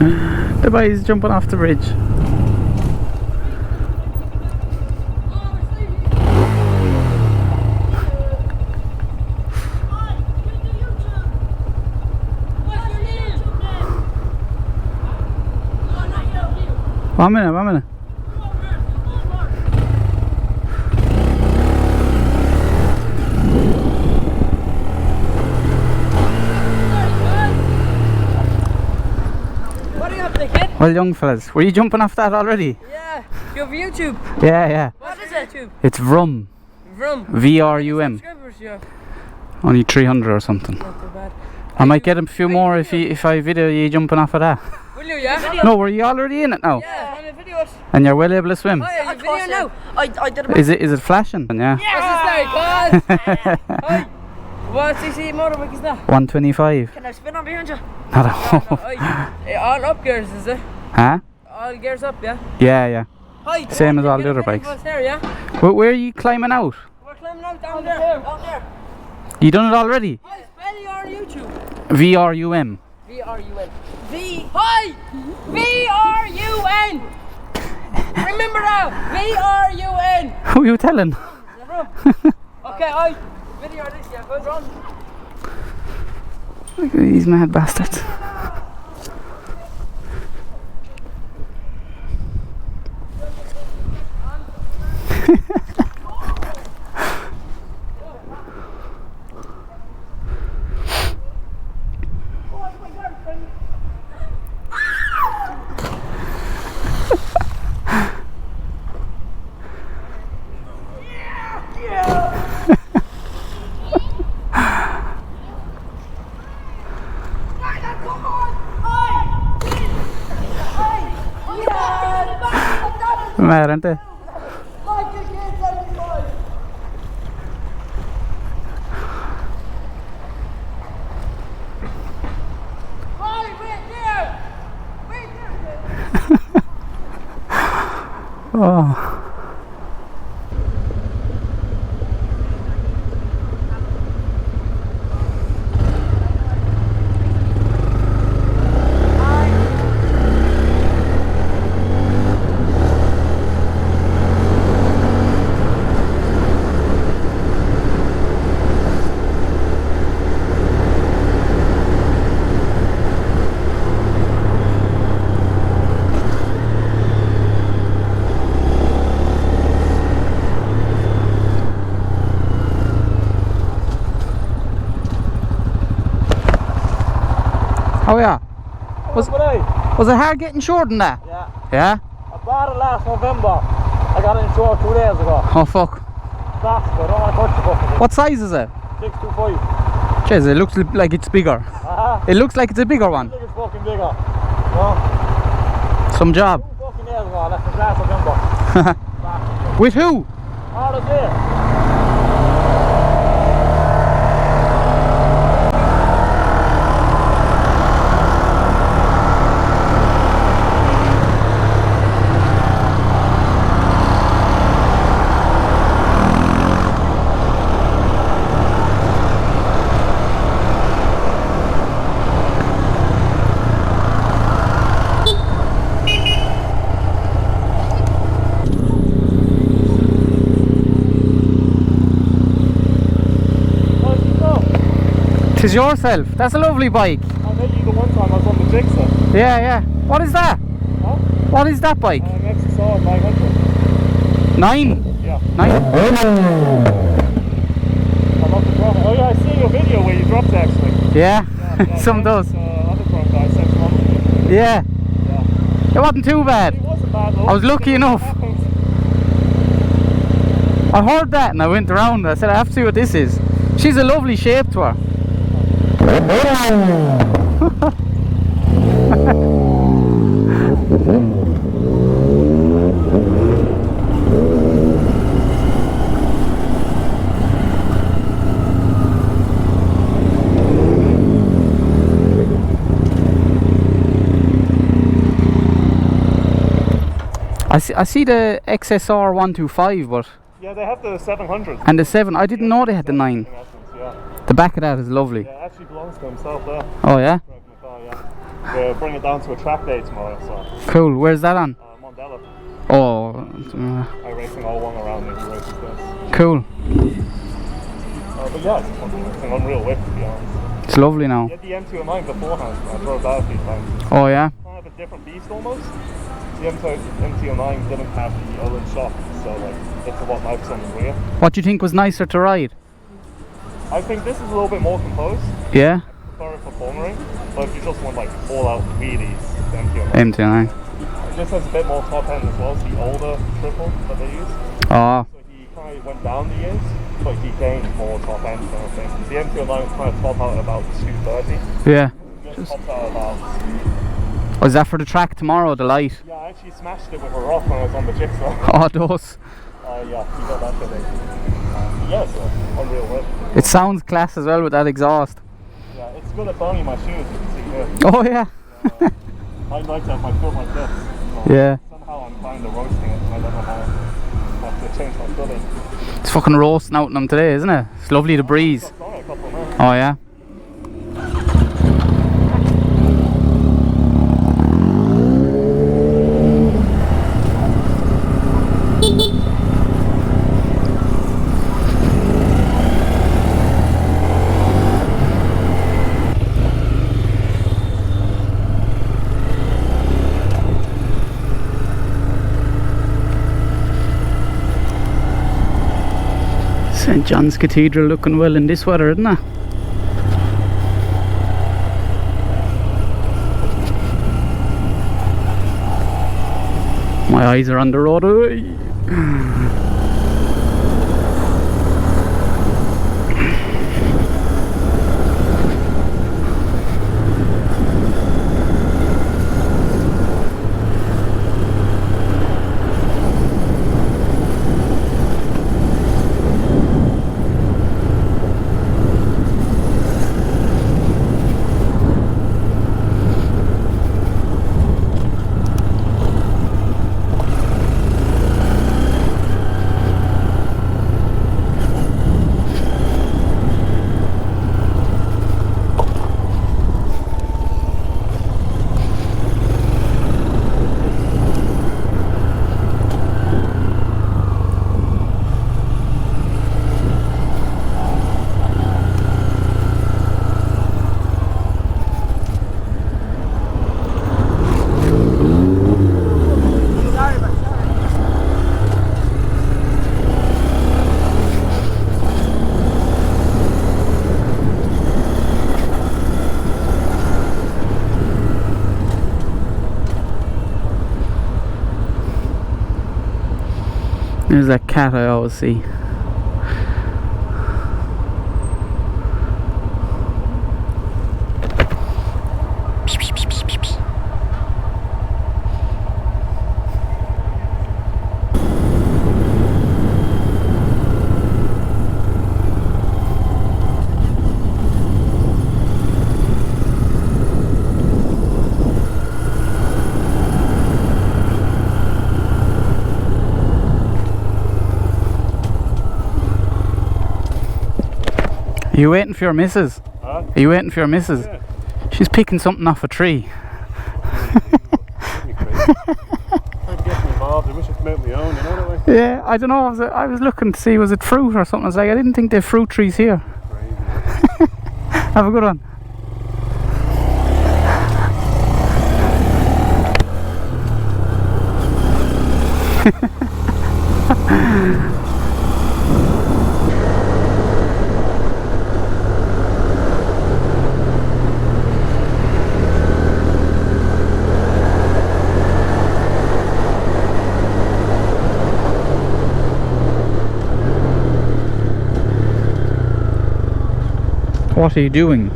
The boys jumping off the bridge. One minute. Well, young fellas, were you jumping off that already? Yeah. You have YouTube? Yeah. What is it? It's Vrum. Vrum. VRUM. Subscribers, yeah. Only 300 or something. Not too bad. I might get a few more if I video you jumping off of that. Will you, yeah? No, were you already in it now? Yeah, I'm in videos. And you're well able to swim? Oh, yeah, you video now? I did a Is it flashing? Yeah. What's the story, guys? Hi. What's CC motorbike is that? 125. Can I spin on behind you? I don't know. All up gears, is it? Huh? All gears up, yeah? Yeah. Hi. Same as all the other bikes. There, yeah? Where are you climbing out? We're climbing out down there. You done it already? Hi, spell you on YouTube. VRUM. VRUN. Hi! VRUN! Remember that! VRUN! Who are you telling? Okay, I video this, yeah, go on. Look at these mad bastards. Mad, aren't they? Oh. Oh yeah. Was it hard getting short in that? Yeah. Yeah? I bought it last November. I got it in short 2 days ago. Oh fuck. That's good. I don't want to touch the bucket. What size is it? 625. Jeez, it looks like it's bigger. It looks like it's a bigger one. I think it's fucking bigger. No? Some job. 2 fucking days ago. I left it last November. With who? All of it. Tis yourself. That's a lovely bike. I met you the one time I was on the Jigsaw. Yeah. What is that? Huh? What is that bike? Next saw 900. 9? Yeah. 9? I love the Grom. Oh yeah, I see your video where you dropped actually. Yeah. Some does. Other Grom guy, 600. Yeah. Yeah. It wasn't too bad. It wasn't bad though. I was lucky enough. I heard that and I went around. I said I have to see what this is. She's a lovely shape to her. I see the XSR 125, but Yeah, they have the 700. and the 7. I didn't know they had the 9. Yeah. The back of that is lovely. Yeah, it actually belongs to himself there. Oh yeah? Driving the car, yeah. We're bringing it down to a track day tomorrow, so Cool. Where's that on? Mondella. Oh, I'm racing all one around me. He races this. cool. But yeah, it's an unreal whip, to be honest. It's lovely now. You had the M209 beforehand. I drove that a few times. Oh yeah. Kind of a different beast almost. The M209 didn't have the Owen shock, so like it's a what knifes on the rear. What do you think was nicer to ride? I think this is a little bit more composed. Yeah. I prefer it for cornering, but if you just want like all out wheelies, the M209. M29. This has a bit more top end as well. It's the older triple that they use. Oh. So he kind of went down the years, but he gained more top end kind of thing. The M209 kind of top out at about 230. Yeah. This tops out about. Oh, is that for the track tomorrow, the light? Yeah, I actually smashed it with a rock when I was on the jigsaw. Oh, those. Yeah, he got that today. Yeah, so unreal whip. It sounds class as well with that exhaust. Yeah, it's good at burning my shoes, you can see here. Oh yeah. I'd like to have my foot like this. So Yeah. somehow I'm kind of roasting it, and I don't know how. I have to change my footing. It's fucking roasting out in them today, isn't it? It's lovely, the breeze. It's on a couple of minutes. Oh yeah. St. John's Cathedral looking well in this weather, isn't it? My eyes are on the road. There's that cat I always see. Are you waiting for your missus? Huh? Are you waiting for your missus? Yeah. She's picking something off a tree. I'd get involved. I wish I'd come out on my own, you know that way? Yeah, I don't know. I was looking to see, was it fruit or something? I was like, I didn't think they have fruit trees here. Crazy. Have a good one. What are you doing?